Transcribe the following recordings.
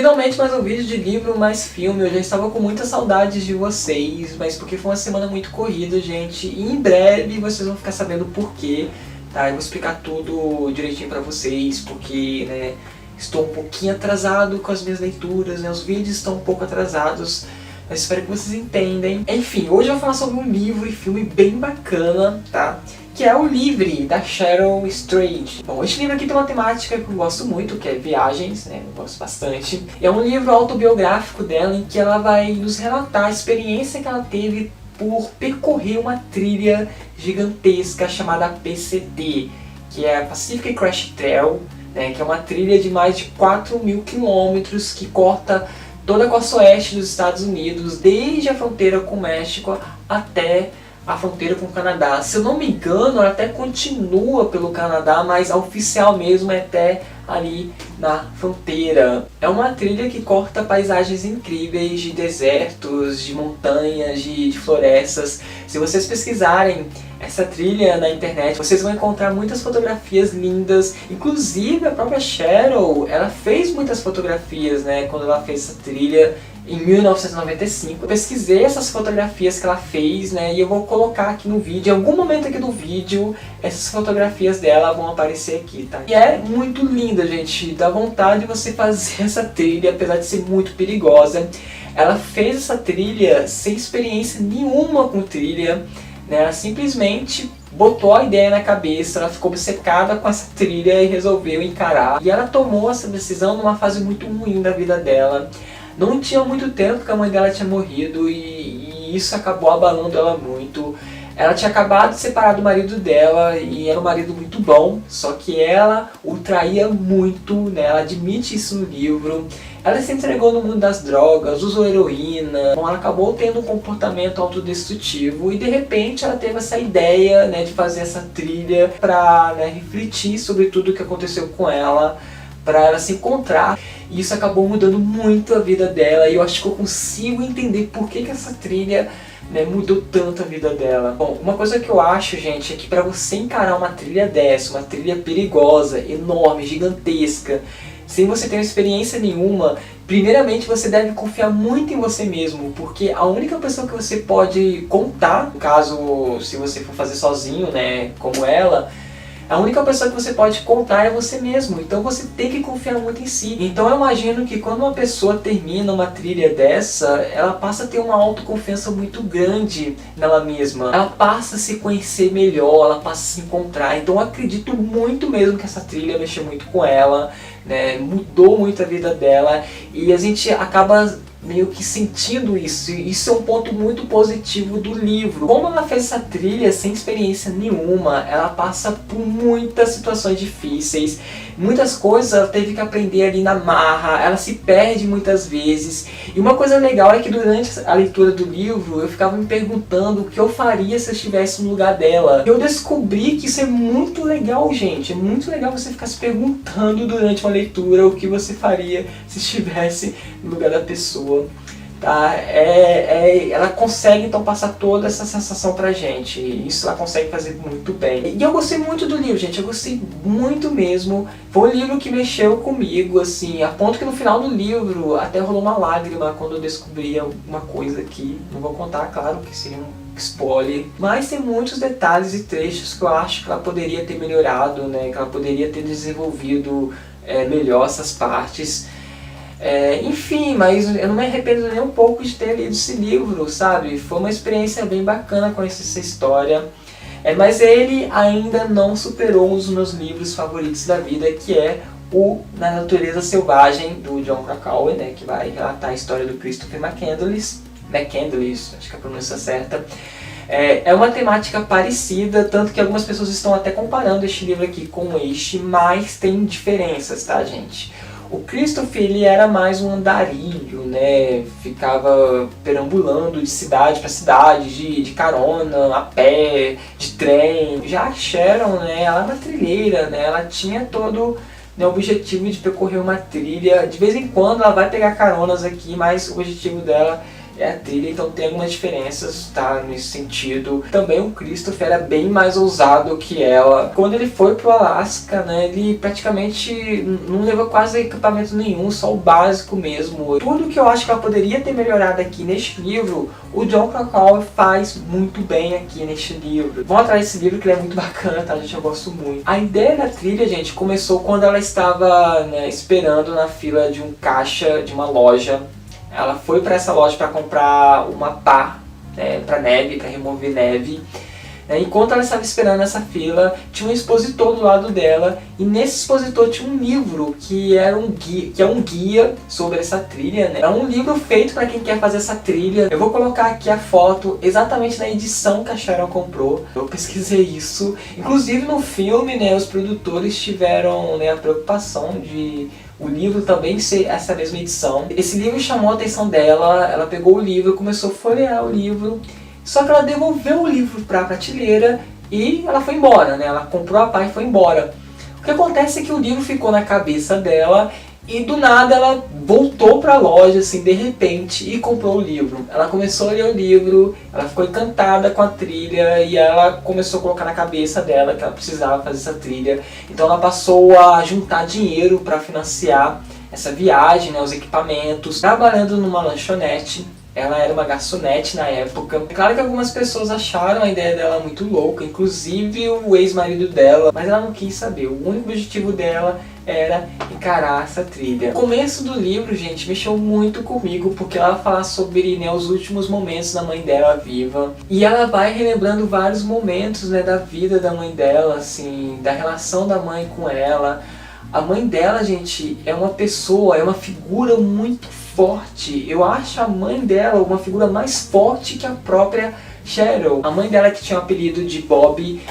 Finalmente mais um vídeo de livro, mais filme. Eu já estava com muitas saudades de vocês, mas porque foi uma semana muito corrida, gente. E em breve vocês vão ficar sabendo o porquê, tá? Eu vou explicar tudo direitinho pra vocês, porque, né, estou um pouquinho atrasado com as minhas leituras, né? Os vídeos estão um pouco atrasados, mas espero que vocês entendem. Enfim, hoje eu vou falar sobre um livro e filme bem bacana, tá? Que é o Livre, da Cheryl Strayed. Bom, este livro aqui tem uma temática que eu gosto muito, que é viagens, né? Eu gosto bastante. É um livro autobiográfico dela, em que ela vai nos relatar a experiência que ela teve por percorrer uma trilha gigantesca chamada PCT, que é a Pacific Crest Trail, né? Que é uma trilha de mais de 4.000 quilômetros que corta toda a costa oeste dos Estados Unidos, desde a fronteira com o México até a fronteira com o Canadá. Se eu não me engano, ela até continua pelo Canadá, mas a oficial mesmo é até ali na fronteira. É uma trilha que corta paisagens incríveis de desertos, de montanhas, de florestas. Se vocês pesquisarem essa trilha na internet, vocês vão encontrar muitas fotografias lindas. Inclusive a própria Cheryl, ela fez muitas fotografias, né, quando ela fez essa trilha em 1995. Eu pesquisei essas fotografias que ela fez, né, e eu vou colocar aqui no vídeo. Em algum momento aqui do vídeo, essas fotografias dela vão aparecer aqui, tá? E é muito linda, gente. Dá vontade de você fazer essa trilha, apesar de ser muito perigosa. Ela fez essa trilha sem experiência nenhuma com trilha, né? Ela simplesmente botou a ideia na cabeça, ela ficou obcecada com essa trilha e resolveu encarar. E ela tomou essa decisão numa fase muito ruim da vida dela. Não tinha muito tempo que a mãe dela tinha morrido e isso acabou abalando ela muito. Ela tinha acabado de separar do marido dela e era um marido muito bom, só que ela o traía muito, né? Ela admite isso no livro. Ela se entregou no mundo das drogas, usou heroína, ela acabou tendo um comportamento autodestrutivo e de repente ela teve essa ideia, né, de fazer essa trilha para, né, refletir sobre tudo o que aconteceu com ela, para ela se encontrar. E isso acabou mudando muito a vida dela e eu acho que eu consigo entender por que essa trilha, né, mudou tanto a vida dela. Bom, uma coisa que eu acho, gente, é que para você encarar uma trilha dessa, uma trilha perigosa, enorme, gigantesca, sem você ter experiência nenhuma, primeiramente você deve confiar muito em você mesmo, porque a única pessoa que você pode contar, no caso, se você for fazer sozinho, né, como ela, a única pessoa que você pode contar é você mesmo, então você tem que confiar muito em si. Então eu imagino que quando uma pessoa termina uma trilha dessa, ela passa a ter uma autoconfiança muito grande nela mesma. Ela passa a se conhecer melhor, ela passa a se encontrar. Então eu acredito muito mesmo que essa trilha mexeu muito com ela, né? Mudou muito a vida dela e a gente acaba meio que sentindo isso. Isso é um ponto muito positivo do livro. Como ela fez essa trilha sem experiência nenhuma, ela passa por muitas situações difíceis, muitas coisas ela teve que aprender ali na marra, ela se perde muitas vezes. E uma coisa legal é que durante a leitura do livro eu ficava me perguntando o que eu faria se eu estivesse no lugar dela. Eu descobri que isso é muito legal, gente. É muito legal você ficar se perguntando durante uma leitura o que você faria se estivesse no lugar da pessoa. Tá? Ela consegue então passar toda essa sensação pra gente. Isso ela consegue fazer muito bem. E eu gostei muito do livro, gente. Eu gostei muito mesmo. Foi um livro que mexeu comigo, assim, a ponto que no final do livro até rolou uma lágrima quando eu descobri alguma coisa aqui. Não vou contar, claro, que seria um spoiler. Mas tem muitos detalhes e trechos que eu acho que ela poderia ter melhorado, né? Que ela poderia ter desenvolvido melhor essas partes. Enfim, mas eu não me arrependo nem um pouco de ter lido esse livro, sabe? Foi uma experiência bem bacana conhecer essa história. Mas ele ainda não superou um dos meus livros favoritos da vida, que é o Na Natureza Selvagem, do Jon Krakauer, né? Que vai relatar a história do Christopher McCandless, acho que é a pronúncia certa. É uma temática parecida, tanto que algumas pessoas estão até comparando este livro aqui com este, mas tem diferenças, tá, gente? O Christopher, ele era mais um andarilho, né? Ficava perambulando de cidade para cidade, de carona, a pé, de trem. Já a Sharon, né? Ela era trilheira, né? Ela tinha todo, né, o objetivo de percorrer uma trilha. De vez em quando ela vai pegar caronas aqui, mas o objetivo dela é a trilha, então tem algumas diferenças, tá, nesse sentido. Também o Christopher era bem mais ousado que ela. Quando ele foi pro Alasca, né, ele praticamente não levou quase equipamento nenhum, só o básico mesmo. Tudo que eu acho que ela poderia ter melhorado aqui neste livro, o Jon Krakauer faz muito bem aqui neste livro. Vão atrás desse livro que ele é muito bacana, tá, gente? Eu gosto muito. A ideia da trilha, gente, começou quando ela estava, né, esperando na fila de um caixa de uma loja. Ela foi para essa loja para comprar uma pá, né, para neve, para remover neve. Enquanto ela estava esperando nessa fila, tinha um expositor do lado dela, e nesse expositor tinha um livro que é um guia sobre essa trilha, né? É um livro feito para quem quer fazer essa trilha. Eu vou colocar aqui a foto exatamente na edição que a Sharon comprou. Eu pesquisei isso. Inclusive no filme, né, os produtores tiveram, né, a preocupação de o livro também ser essa mesma edição. Esse livro chamou a atenção dela, ela pegou o livro, começou a folhear o livro, só que ela devolveu o livro para a prateleira e ela foi embora, né? Ela comprou a pá e foi embora. O que acontece é que o livro ficou na cabeça dela e do nada ela voltou para a loja, assim, de repente, e comprou o livro. Ela começou a ler o livro, ela ficou encantada com a trilha e ela começou a colocar na cabeça dela que ela precisava fazer essa trilha. Então ela passou a juntar dinheiro para financiar essa viagem, né, os equipamentos, trabalhando numa lanchonete. Ela era uma garçonete na época. É claro que algumas pessoas acharam a ideia dela muito louca, inclusive o ex-marido dela, mas ela não quis saber. O único objetivo dela era encarar essa trilha. O começo do livro, gente, mexeu muito comigo, porque ela fala sobre, né, os últimos momentos da mãe dela viva. E ela vai relembrando vários momentos, né, da vida da mãe dela, assim, da relação da mãe com ela. A mãe dela, gente, é uma pessoa, é uma figura muito forte. Eu acho a mãe dela uma figura mais forte que a própria Cheryl. A mãe dela, que tinha o apelido de Bob,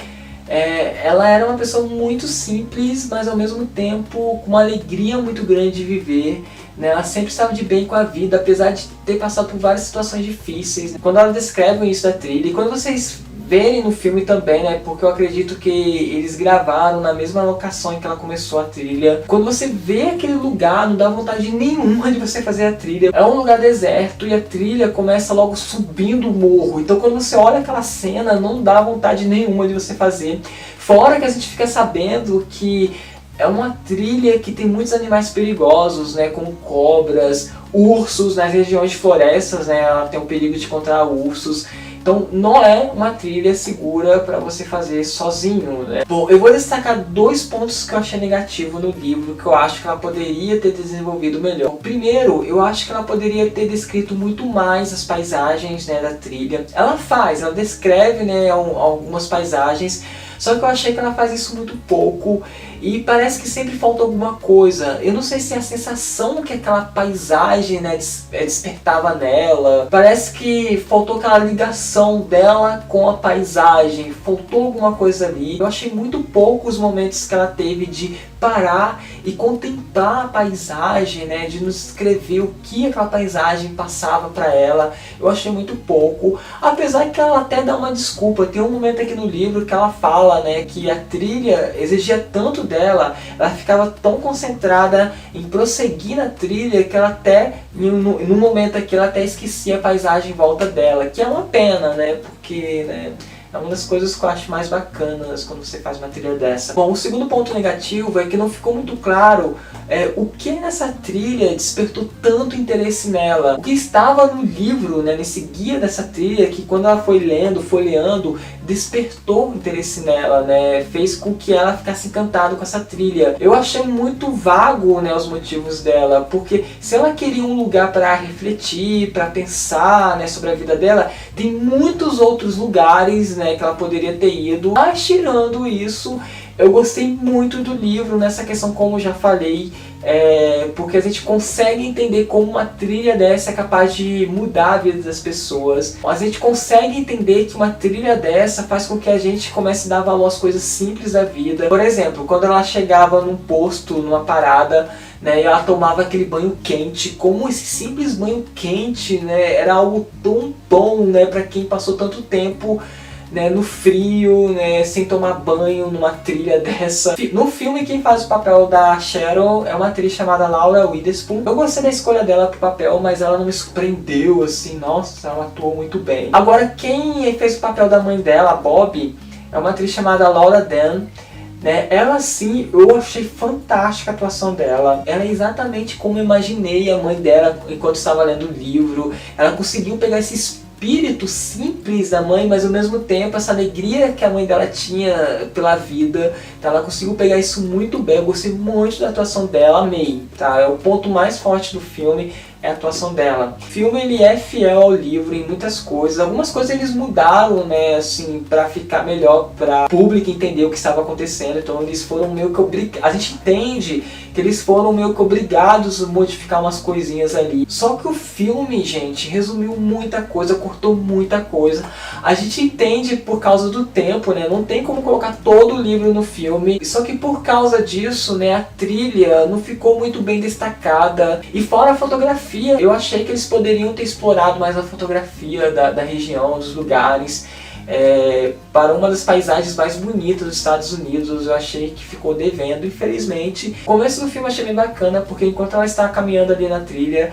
ela era uma pessoa muito simples, mas ao mesmo tempo com uma alegria muito grande de viver, né? Ela sempre estava de bem com a vida, apesar de ter passado por várias situações difíceis. Quando ela descreve isso da trilha, e quando vocês verem no filme também, né, porque eu acredito que eles gravaram na mesma locação em que ela começou a trilha. Quando você vê aquele lugar, não dá vontade nenhuma de você fazer a trilha. É um lugar deserto e a trilha começa logo subindo o morro. Então quando você olha aquela cena, não dá vontade nenhuma de você fazer. Fora que a gente fica sabendo que é uma trilha que tem muitos animais perigosos, né, como cobras, ursos. Nas regiões de florestas, né, ela tem o perigo de encontrar ursos. Então não é uma trilha segura para você fazer sozinho, né? Bom, eu vou destacar dois pontos que eu achei negativo no livro, que eu acho que ela poderia ter desenvolvido melhor. O primeiro, eu acho que ela poderia ter descrito muito mais as paisagens, né, da trilha. Ela descreve, né, algumas paisagens, só que eu achei que ela faz isso muito pouco e parece que sempre falta alguma coisa. Eu não sei se é a sensação que aquela paisagem, né, despertava nela. Parece que faltou aquela ligação dela com a paisagem, faltou alguma coisa ali. Eu achei muito pouco os momentos que ela teve de parar e contemplar a paisagem, né, de nos escrever o que aquela paisagem passava para ela. Eu achei muito pouco, apesar que ela até dá uma desculpa. Tem um momento aqui no livro que ela fala, né, que a trilha exigia tanto dela, ela ficava tão concentrada em prosseguir na trilha que ela até, no momento aqui, ela até esquecia a paisagem em volta dela, que é uma pena, né, porque, né, é uma das coisas que eu acho mais bacanas quando você faz uma trilha dessa. Bom, o segundo ponto negativo é que não ficou muito claro o que nessa trilha despertou tanto interesse nela. O que estava no livro, né, nesse guia dessa trilha, que quando ela foi lendo, folheando, despertou interesse nela, né, fez com que ela ficasse encantada com essa trilha. Eu achei muito vago, né, os motivos dela, porque se ela queria um lugar para refletir, para pensar, né, sobre a vida dela, tem muitos outros lugares, né, que ela poderia ter ido. Mas tirando isso, eu gostei muito do livro nessa questão, como eu já falei, porque a gente consegue entender como uma trilha dessa é capaz de mudar a vida das pessoas. A gente consegue entender que uma trilha dessa faz com que a gente comece a dar valor às coisas simples da vida. Por exemplo, quando ela chegava num posto, numa parada, né, e ela tomava aquele banho quente, como esse simples banho quente, né, era algo tão bom, né, para quem passou tanto tempo, né, no frio, né, sem tomar banho numa trilha dessa. No filme quem faz o papel da Cheryl é uma atriz chamada Laura Witherspoon. Eu gostei da escolha dela pro papel, mas ela não me surpreendeu, assim, nossa, ela atuou muito bem. Agora quem fez o papel da mãe dela, a Bob, é uma atriz chamada Laura Dern. Né? Ela sim, eu achei fantástica a atuação dela. Ela é exatamente como eu imaginei a mãe dela enquanto estava lendo o livro. Ela conseguiu pegar esse espírito simples da mãe, mas ao mesmo tempo essa alegria que a mãe dela tinha pela vida. Tá? Ela conseguiu pegar isso muito bem. Eu gostei muito da atuação dela, amei. Tá? É o ponto mais forte do filme. É a atuação dela. O filme ele é fiel ao livro em muitas coisas. Algumas coisas eles mudaram, né, assim, pra ficar melhor, pra o público entender o que estava acontecendo. Então eles foram meio que obrigados. A gente entende que eles foram meio que obrigados a modificar umas coisinhas ali. Só que o filme, gente, resumiu muita coisa, cortou muita coisa. A gente entende por causa do tempo, né? Não tem como colocar todo o livro no filme. Só que por causa disso, né, a trilha não ficou muito bem destacada. E fora a fotografia, eu achei que eles poderiam ter explorado mais a fotografia da região, dos lugares. Para uma das paisagens mais bonitas dos Estados Unidos, eu achei que ficou devendo, infelizmente. O começo do filme eu achei bem bacana, porque enquanto ela está caminhando ali na trilha,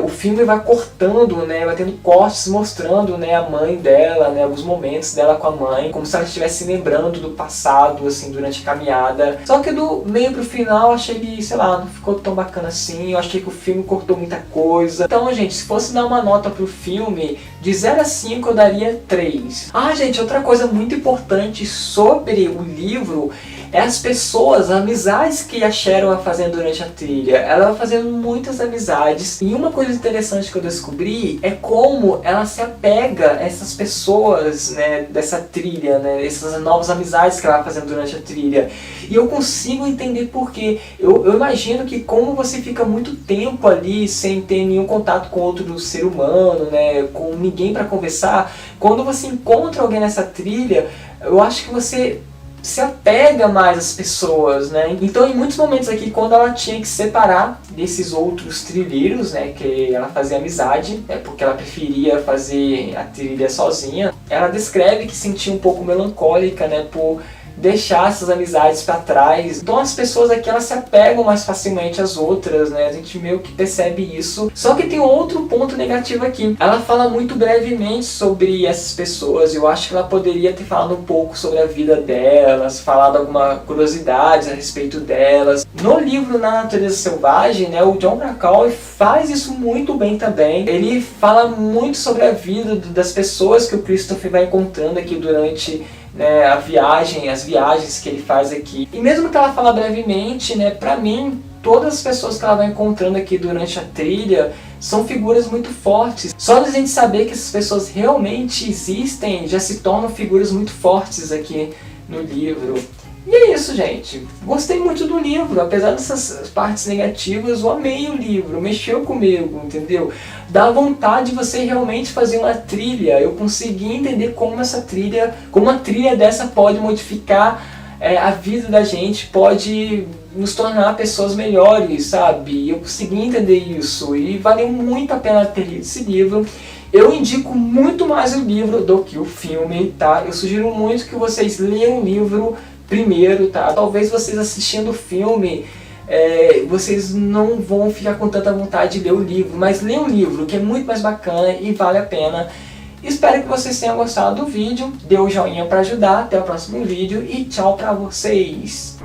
o filme vai cortando, né, vai tendo cortes mostrando, né, a mãe dela, né, alguns momentos dela com a mãe, como se ela estivesse lembrando do passado, assim, durante a caminhada. Só que do meio pro final, eu achei que, sei lá, não ficou tão bacana assim, eu achei que o filme cortou muita coisa. Então, gente, se fosse dar uma nota pro filme, de 0 a 5 eu daria 3. Ah, gente, outra coisa muito importante sobre o livro é as pessoas, as amizades que a Cheryl vai fazendo durante a trilha. Ela vai fazendo muitas amizades. E uma coisa interessante que eu descobri é como ela se apega a essas pessoas, né, dessa trilha, né, essas novas amizades que ela vai fazendo durante a trilha. E eu consigo entender por quê. Eu imagino que como você fica muito tempo ali sem ter nenhum contato com outro ser humano, né, com ninguém para conversar, quando você encontra alguém nessa trilha, eu acho que você se apega mais às pessoas, né? Então em muitos momentos aqui, quando ela tinha que separar desses outros trilheiros, né, que ela fazia amizade, porque ela preferia fazer a trilha sozinha, ela descreve que sentia um pouco melancólica, né, por deixar essas amizades para trás. Então as pessoas aqui elas se apegam mais facilmente às outras, né? A gente meio que percebe isso. Só que tem outro ponto negativo aqui. Ela fala muito brevemente sobre essas pessoas. Eu acho que ela poderia ter falado um pouco sobre a vida delas, falado alguma curiosidade a respeito delas. No livro Na Natureza Selvagem, né, o Jon Krakauer faz isso muito bem também. Ele fala muito sobre a vida das pessoas que o Christopher vai encontrando aqui durante, né, as viagens que ele faz aqui. E mesmo que ela fala brevemente, né, pra mim, todas as pessoas que ela vai encontrando aqui durante a trilha são figuras muito fortes. Só de a gente saber que essas pessoas realmente existem, já se tornam figuras muito fortes aqui no livro. E é isso, gente. Gostei muito do livro, apesar dessas partes negativas, eu amei o livro, mexeu comigo, entendeu? Dá vontade de você realmente fazer uma trilha. Eu consegui entender como uma trilha dessa pode modificar a vida da gente, pode nos tornar pessoas melhores, sabe? Eu consegui entender isso e valeu muito a pena ter lido esse livro. Eu indico muito mais o livro do que o filme, tá? Eu sugiro muito que vocês leiam o livro primeiro, tá? Talvez vocês assistindo o filme, vocês não vão ficar com tanta vontade de ler o livro, mas leiam o livro, que é muito mais bacana e vale a pena. Espero que vocês tenham gostado do vídeo, dê o joinha para ajudar, até o próximo vídeo e tchau pra vocês!